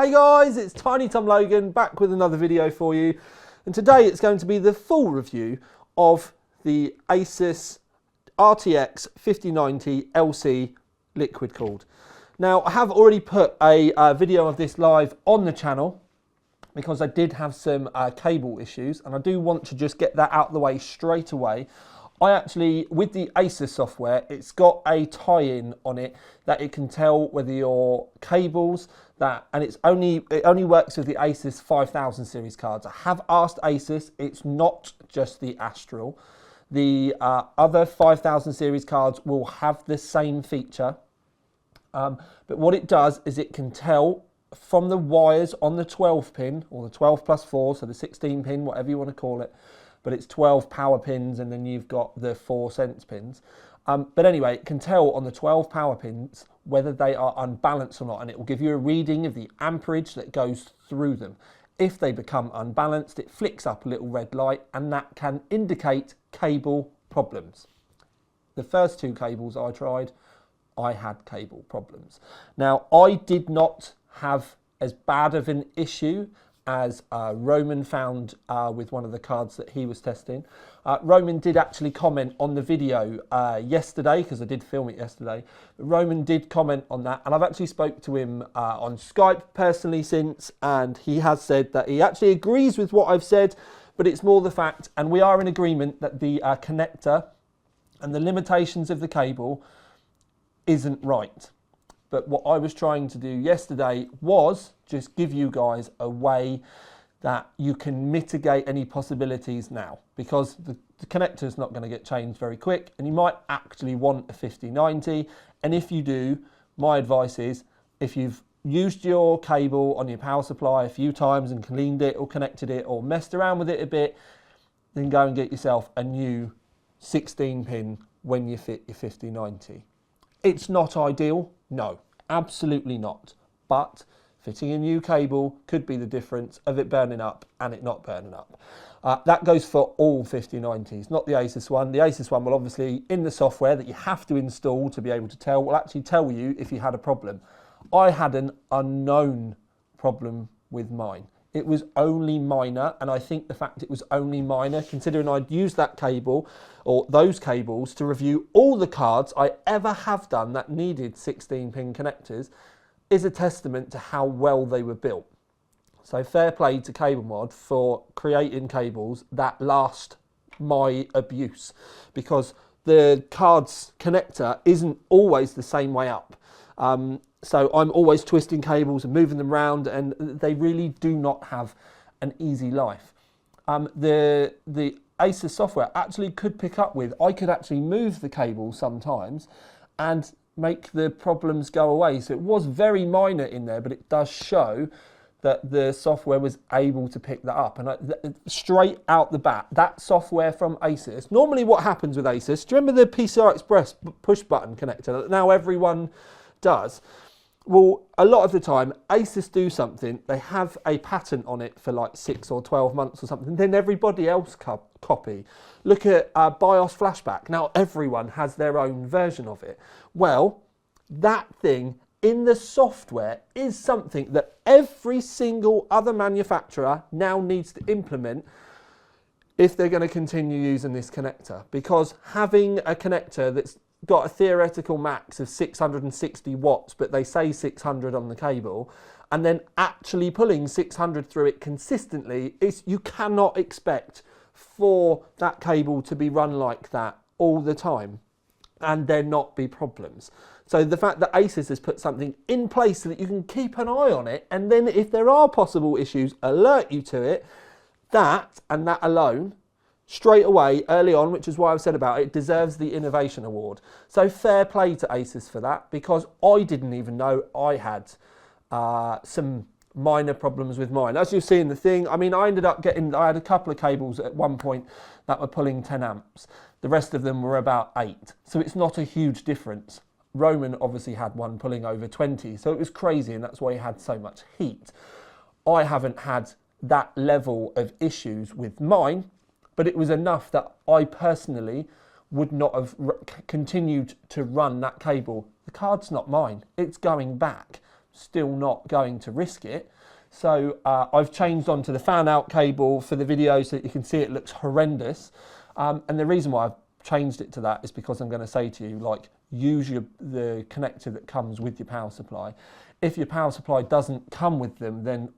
Hey guys, it's Tiny Tom Logan back with another video for you, and today it's going to be the full review of the Asus RTX5090 LC liquid cooled. Now I have already put a video of this live on the channel because I did have some cable issues, and I do want to just get that out of the way straight away. I actually, with the Asus software, it's got a tie-in on it that it can tell whether your cables and it only works with the Asus 5000 series cards. I have asked Asus, it's not just the Astral. The other 5000 series cards will have the same feature, but what it does is it can tell from the wires on the 12 pin, or the 12 plus 4, so the 16 pin, whatever you want to call it, but it's 12 power pins and then you've got the 4 sense pins. But anyway, it can tell on the 12 power pins whether they are unbalanced or not, and it will give you a reading of the amperage that goes through them. If they become unbalanced, it flicks up a little red light, and that can indicate cable problems. The first two cables I tried, I had cable problems. Now, I did not have as bad of an issue as Roman found with one of the cards that he was testing. Roman did actually comment on the video yesterday, because I did film it yesterday. Roman did comment on that, and I've actually spoke to him on Skype personally since, and he has said that he actually agrees with what I've said, but it's more the fact, and we are in agreement, that the connector and the limitations of the cable isn't right. But what I was trying to do yesterday was just give you guys a way that you can mitigate any possibilities now, because the connector is not going to get changed very quick, and you might actually want a 5090. And if you do, my advice is, if you've used your cable on your power supply a few times and cleaned it or connected it or messed around with it a bit, then go and get yourself a new 16 pin when you fit your 5090. It's not ideal, no, absolutely not. But fitting a new cable could be the difference of it burning up and it not burning up. That goes for all 5090s, not the Asus one. The Asus one will obviously, in the software that you have to install to be able to tell, will actually tell you if you had a problem. I had an unknown problem with mine. It was only minor, and I think the fact it was only minor, considering I'd used that cable, or those cables, to review all the cards I ever have done that needed 16-pin connectors, is a testament to how well they were built. So fair play to CableMod for creating cables that last my abuse, because the card's connector isn't always the same way up. So I'm always twisting cables and moving them around, and they really do not have an easy life. The Asus software actually could pick up with, I could actually move the cable sometimes and make the problems go away. So it was very minor in there, but it does show that the software was able to pick that up. And straight out the bat, that software from Asus, normally what happens with Asus, do you remember the PCI Express push button connector that now everyone does? Well, a lot of the time, Asus do something, they have a patent on it for like 6 or 12 months or something, then everybody else copy. Look at BIOS flashback. Now everyone has their own version of it. Well, that thing in the software is something that every single other manufacturer now needs to implement if they're going to continue using this connector, because having a connector that's got a theoretical max of 660 watts, but they say 600 on the cable, and then actually pulling 600 through it consistently, you cannot expect for that cable to be run like that all the time and there not be problems. So the fact that Asus has put something in place so that you can keep an eye on it, and then if there are possible issues, alert you to it, that and that alone, straight away, early on, which is why I've said about it, deserves the Innovation Award. So fair play to Asus for that, because I didn't even know I had some minor problems with mine. As you see in the thing, I mean, I had a couple of cables at one point that were pulling 10 amps. The rest of them were about 8. So it's not a huge difference. Roman obviously had one pulling over 20, so it was crazy, and that's why he had so much heat. I haven't had that level of issues with mine, but it was enough that I personally would not have continued to run that cable. The card's not mine, it's going back. still not going to risk it. So I've changed onto the fan out cable for the video so that you can see it looks horrendous. And the reason why I've changed it to that is because I'm going to say to you, like, use the connector that comes with your power supply. If your power supply doesn't come with them, then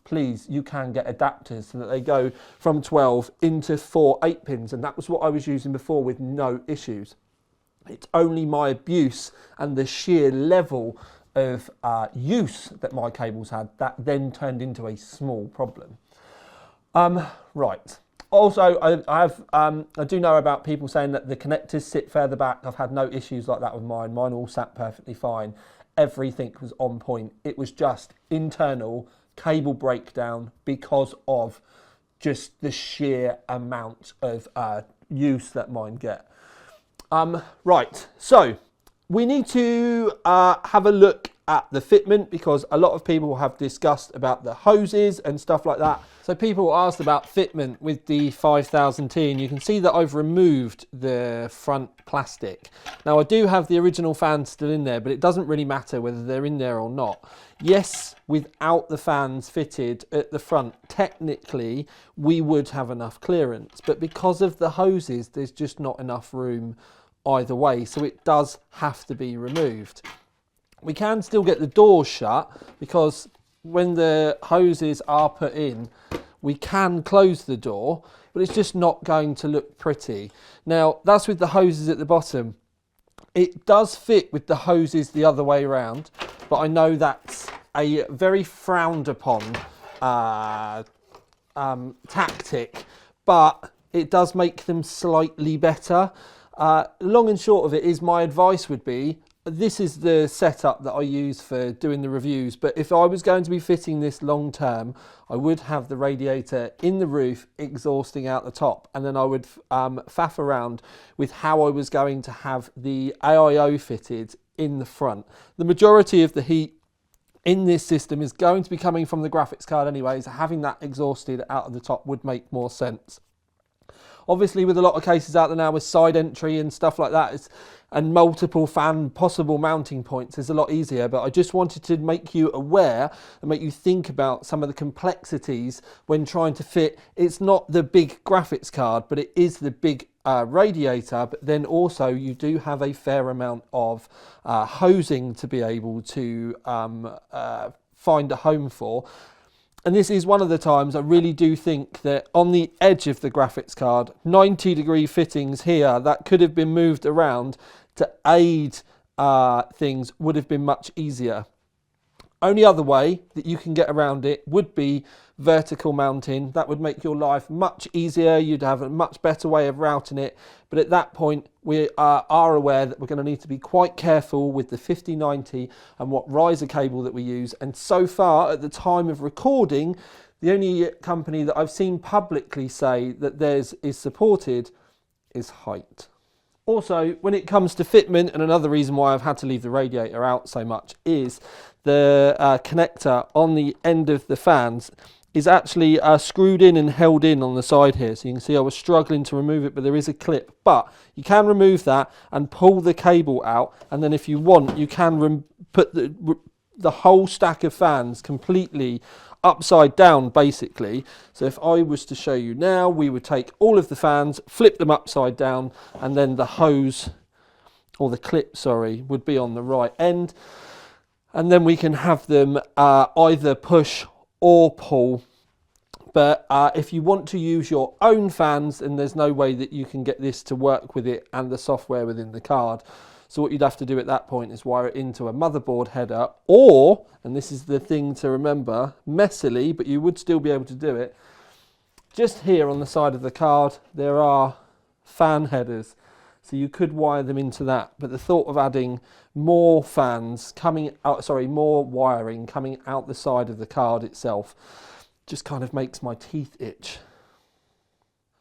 please, you can get adapters so that they go from 12 into 4 8-pins, and that was what I was using before with no issues. It's only my abuse and the sheer level of use that my cables had that then turned into a small problem. Right. Also, I do know about people saying that the connectors sit further back. I've had no issues like that with mine. Mine all sat perfectly fine. Everything was on point. It was just internal cable breakdown because of just the sheer amount of use that mine get. Right, so we need to have a look at the fitment because a lot of people have discussed about the hoses and stuff like that. So people asked about fitment with the 5000T, and you can see that I've removed the front plastic. Now I do have the original fans still in there, but it doesn't really matter whether they're in there or not. Yes, without the fans fitted at the front, technically we would have enough clearance, but because of the hoses, there's just not enough room either way, so it does have to be removed. We can still get the doors shut because when the hoses are put in, we can close the door, but it's just not going to look pretty. Now, that's with the hoses at the bottom. It does fit with the hoses the other way around, but I know that's a very frowned upon tactic, but it does make them slightly better. Long and short of it is, my advice would be, this is the setup that I use for doing the reviews, but if I was going to be fitting this long term, I would have the radiator in the roof exhausting out the top, and then I would faff around with how I was going to have the AIO fitted in the front. The majority of the heat in this system is going to be coming from the graphics card anyway, so having that exhausted out of the top would make more sense. Obviously, with a lot of cases out there now with side entry and stuff like that, and multiple fan possible mounting points, is a lot easier, but I just wanted to make you aware and make you think about some of the complexities when trying to fit. It's not the big graphics card, but it is the big radiator, but then also you do have a fair amount of hosing to be able to find a home for. And this is one of the times I really do think that on the edge of the graphics card, 90-degree fittings here that could have been moved around to aid things would have been much easier. Only other way that you can get around it would be vertical mounting. That would make your life much easier. You'd have a much better way of routing it. But at that point, we are aware that we're going to need to be quite careful with the 5090 and what riser cable that we use. And so far, at the time of recording, the only company that I've seen publicly say that theirs is supported is Height. Also, when it comes to fitment, and another reason why I've had to leave the radiator out so much, is the connector on the end of the fans is actually screwed in and held in on the side here. So you can see I was struggling to remove it, but there is a clip. But you can remove that and pull the cable out, and then if you want, you can put the whole stack of fans completely upside down, basically. So if I was to show you now, we would take all of the fans, flip them upside down, and then the hose, or the clip, sorry, would be on the right end. And then we can have them either push or pull. But if you want to use your own fans, then there's no way that you can get this to work with it and the software within the card. So what you'd have to do at that point is wire it into a motherboard header, or, and this is the thing to remember, messily, but you would still be able to do it, just here on the side of the card, there are fan headers. So you could wire them into that, but the thought of adding more fans coming out, more wiring coming out the side of the card itself just kind of makes my teeth itch.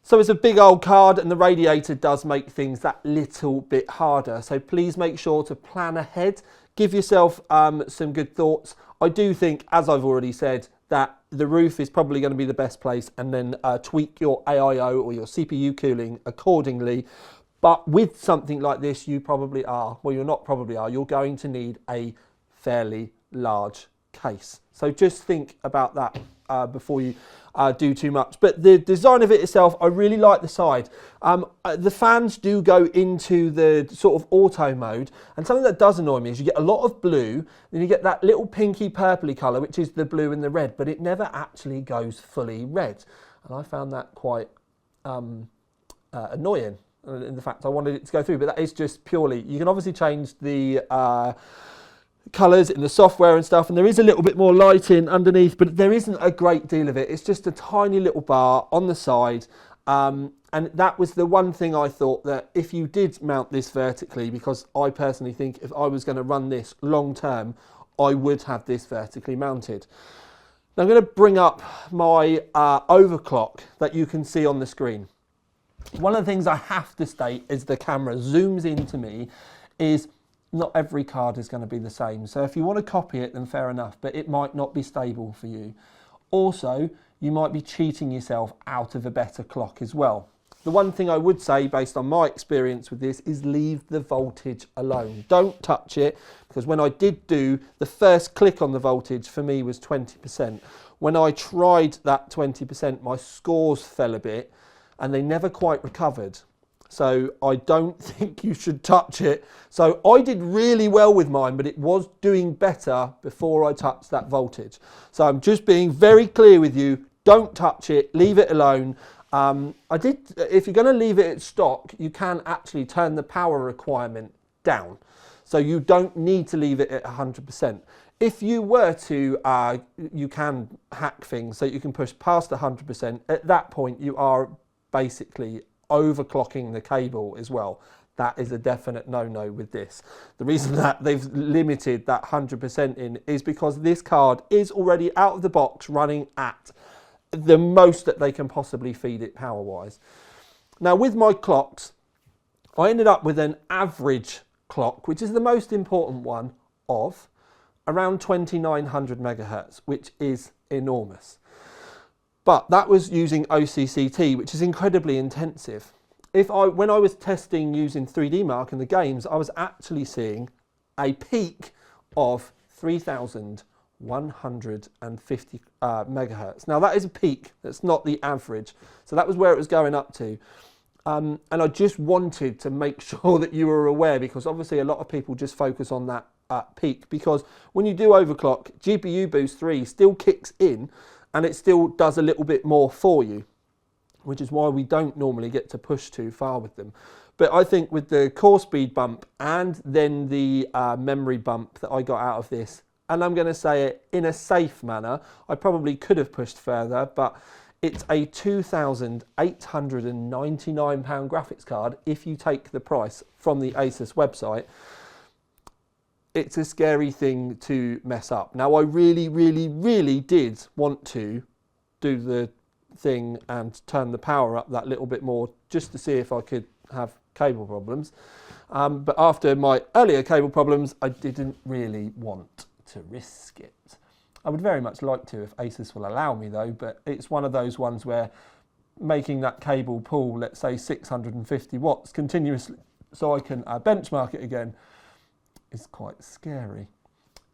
So it's a big old card, and the radiator does make things that little bit harder. So please make sure to plan ahead, give yourself some good thoughts. I do think, as I've already said, that the roof is probably going to be the best place, and then tweak your AIO or your CPU cooling accordingly. But with something like this, you probably are, well, you're not probably are, you're going to need a fairly large case. So just think about that before you do too much. But the design of it itself, I really like the side. The fans do go into the sort of auto mode, and something that does annoy me is you get a lot of blue, then you get that little pinky purpley colour, which is the blue and the red, but it never actually goes fully red. And I found that quite annoying in the fact I wanted it to go through, but that is just purely, you can obviously change the colours in the software and stuff, and there is a little bit more lighting underneath, but there isn't a great deal of it. It's just a tiny little bar on the side, and that was the one thing I thought, that if you did mount this vertically, because I personally think if I was going to run this long term, I would have this vertically mounted. Now I'm going to bring up my overclock that you can see on the screen. One of the things I have to state as the camera zooms into me is not every card is going to be the same. So if you want to copy it, then fair enough, but it might not be stable for you. Also, you might be cheating yourself out of a better clock as well. The one thing I would say, based on my experience with this, is leave the voltage alone. Don't touch it, because when I did do the first click on the voltage, for me was 20%. When I tried that 20%, my scores fell a bit, and they never quite recovered. So I don't think you should touch it. So I did really well with mine, but it was doing better before I touched that voltage. So I'm just being very clear with you, don't touch it, leave it alone. If you're going to leave it at stock, you can actually turn the power requirement down. So you don't need to leave it at 100%. If you were to, you can hack things so you can push past 100%. At that point, you are basically overclocking the cable as well. That is a definite no-no with this. The reason that they've limited that 100% in is because this card is already out of the box running at the most that they can possibly feed it power-wise. Now with my clocks, I ended up with an average clock, which is the most important one, of around 2900 megahertz, which is enormous. But that was using OCCT, which is incredibly intensive. When I was testing using 3D Mark in the games, I was actually seeing a peak of 3150 megahertz. Now that is a peak, that's not the average. So that was where it was going up to. And I just wanted to make sure that you were aware, because obviously a lot of people just focus on that peak, because when you do overclock, GPU Boost 3 still kicks in, and it still does a little bit more for you, which is why we don't normally get to push too far with them. But I think with the core speed bump and then the memory bump that I got out of this, and I'm going to say it in a safe manner, I probably could have pushed further, but it's a £2,899 graphics card if you take the price from the Asus website. It's a scary thing to mess up. Now, I really, really, really did want to do the thing and turn the power up that little bit more, just to see if I could have cable problems. But after my earlier cable problems, I didn't really want to risk it. I would very much like to if Asus will allow me though, but it's one of those ones where making that cable pull, let's say 650 watts continuously, so I can benchmark it again, is quite scary.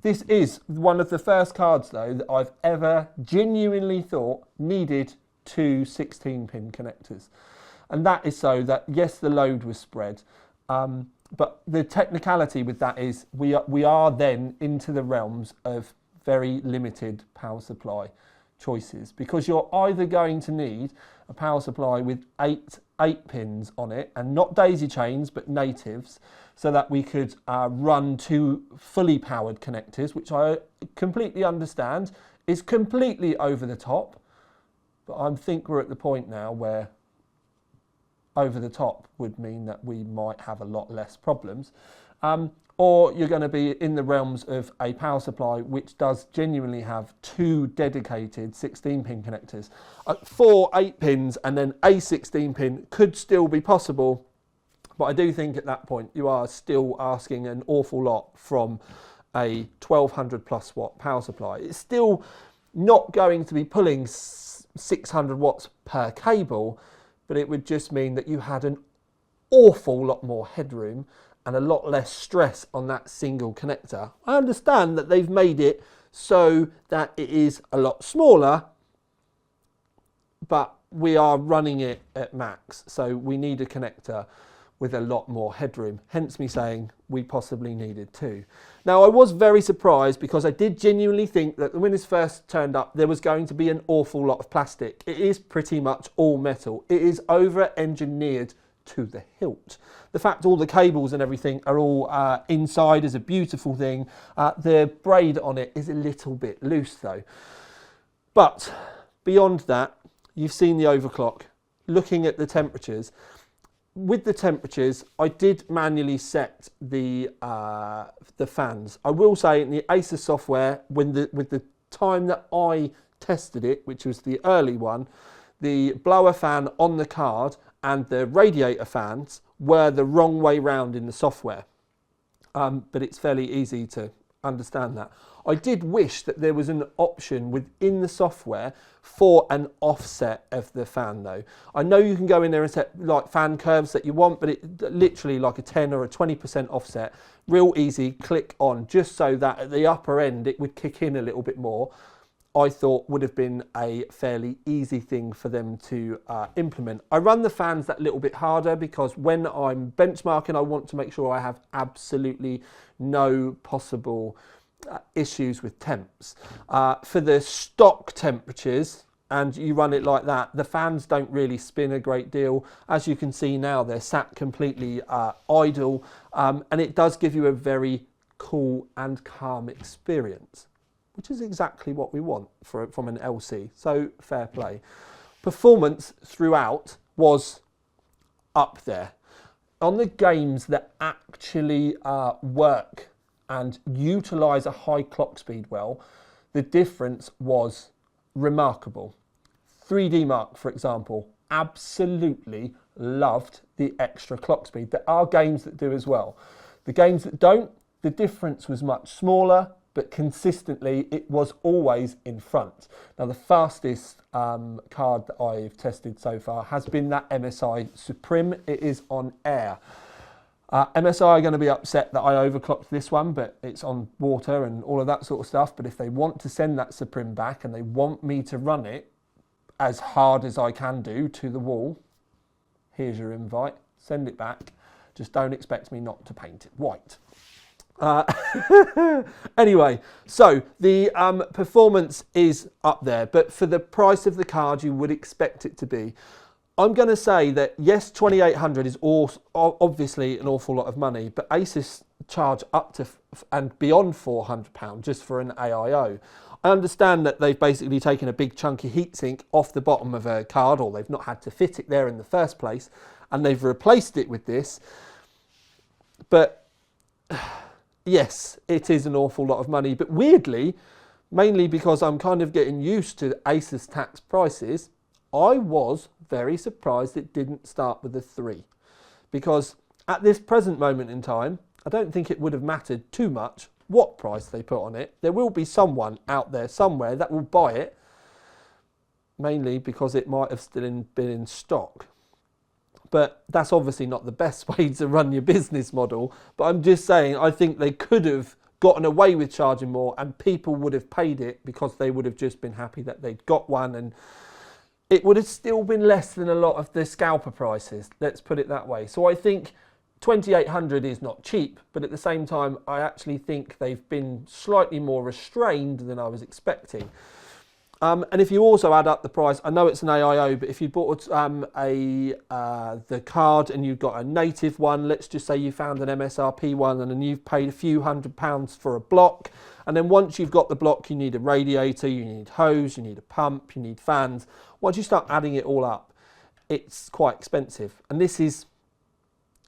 This is one of the first cards though that I've ever genuinely thought needed two 16-pin connectors. And that is so that, yes, the load was spread, but the technicality with that is we are then into the realms of very limited power supply choices, because you're either going to need a power supply with eight pins on it, and not daisy chains but natives, so that we could run two fully powered connectors, which I completely understand is completely over the top, but I think we're at the point now where over the top would mean that we might have a lot less problems. Or you're going to be in the realms of a power supply which does genuinely have two dedicated 16-pin connectors. 4 8-pins and then a 16-pin could still be possible, but I do think at that point you are still asking an awful lot from a 1200 plus watt power supply. It's still not going to be pulling 600 watts per cable, but it would just mean that you had an awful lot more headroom, and a lot less stress on that single connector. I understand that they've made it so that it is a lot smaller, but we are running it at max, so we need a connector with a lot more headroom, hence me saying we possibly needed two. Now, I was very surprised because I did genuinely think that when this first turned up, there was going to be an awful lot of plastic. It is pretty much all metal. It is over-engineered to the hilt. The fact all the cables and everything are all inside is a beautiful thing. The braid on it is a little bit loose though. But beyond that, you've seen the overclock. Looking at the temperatures, with the temperatures, I did manually set the fans. I will say in the Asus software, with the time that I tested it, which was the early one, the blower fan on the card and the radiator fans were the wrong way round in the software. But it's fairly easy to understand that. I did wish that there was an option within the software for an offset of the fan though. I know you can go in there and set like fan curves that you want, but it literally like a 10 or a 20% offset, real easy, click on, just so that at the upper end it would kick in a little bit more. I thought would have been a fairly easy thing for them to implement. I run the fans that little bit harder because when I'm benchmarking, I want to make sure I have absolutely no possible issues with temps. For the stock temperatures, and you run it like that, the fans don't really spin a great deal. As you can see now, they're sat completely idle, and it does give you a very cool and calm experience, which is exactly what we want from an LC, so fair play. Performance throughout was up there. On the games that actually work and utilise a high clock speed well, the difference was remarkable. 3D Mark, for example, absolutely loved the extra clock speed. There are games that do as well. The games that don't, the difference was much smaller, but consistently it was always in front. Now the fastest card that I've tested so far has been that MSI Supreme. It is on air. MSI are going to be upset that I overclocked this one, but it's on water and all of that sort of stuff. But if they want to send that Supreme back and they want me to run it as hard as I can do to the wall, here's your invite, send it back. Just don't expect me not to paint it white. Anyway, so the performance is up there, but for the price of the card you would expect it to be. I'm going to say that yes, 2,800 is obviously an awful lot of money, but Asus charge up to and beyond £400 just for an AIO. I understand that they've basically taken a big chunky heatsink off the bottom of a card, or they've not had to fit it there in the first place, and they've replaced it with this. But yes, it is an awful lot of money, but weirdly, mainly because I'm kind of getting used to Asus tax prices, I was very surprised it didn't start with a 3. Because at this present moment in time, I don't think it would have mattered too much what price they put on it. There will be someone out there somewhere that will buy it, mainly because it might have still been in stock. But that's obviously not the best way to run your business model. But I'm just saying, I think they could have gotten away with charging more and people would have paid it because they would have just been happy that they'd got one, and it would have still been less than a lot of the scalper prices, let's put it that way. So I think 2,800 is not cheap, but at the same time, I actually think they've been slightly more restrained than I was expecting. And if you also add up the price, I know it's an AIO, but if you bought the card and you've got a native one, let's just say you found an MSRP one and then you've paid a few £100 for a block. And then once you've got the block, you need a radiator, you need hose, you need a pump, you need fans. Once you start adding it all up, it's quite expensive. And this is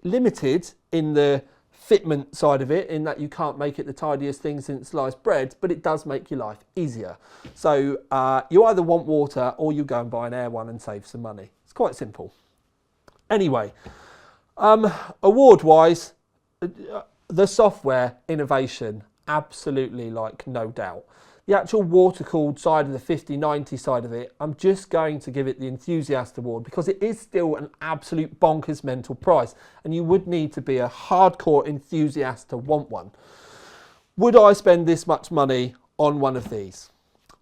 limited in the fitment side of it, in that you can't make it the tidiest thing since sliced bread, but it does make your life easier. So you either want water or you go and buy an air one and save some money. It's quite simple. Anyway, award-wise, the software innovation, absolutely, like, no doubt. the actual water-cooled side of the 5090 side of it, I'm just going to give it the Enthusiast Award because it is still an absolute bonkers mental price, and you would need to be a hardcore enthusiast to want one. Would I spend this much money on one of these?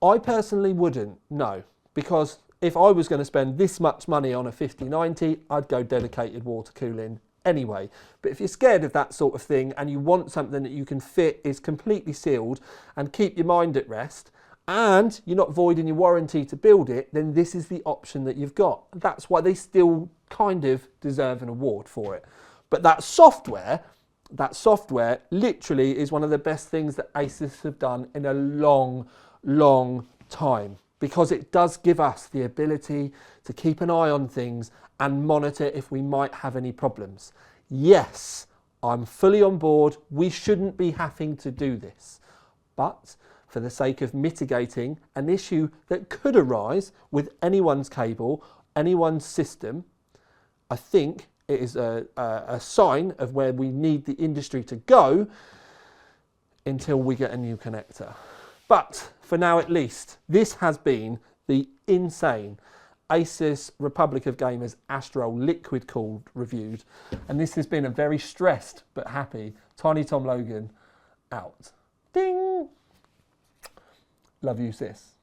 I personally wouldn't, no, because if I was going to spend this much money on a 5090, I'd go dedicated water cooling anyway. But if you're scared of that sort of thing and you want something that you can fit, is completely sealed and keep your mind at rest, and you're not voiding your warranty to build it, then this is the option that you've got. That's why they still kind of deserve an award for it. But that software literally is one of the best things that Asus have done in a long, long time, because it does give us the ability to keep an eye on things and monitor if we might have any problems. Yes, I'm fully on board. We shouldn't be having to do this. But for the sake of mitigating an issue that could arise with anyone's cable, anyone's system, I think it is a sign of where we need the industry to go until we get a new connector. But for now at least, this has been the insane Asus Republic of Gamers Astral liquid cooled reviewed, and this has been a very stressed but happy Tiny Tom Logan out. Ding! Love you, sis.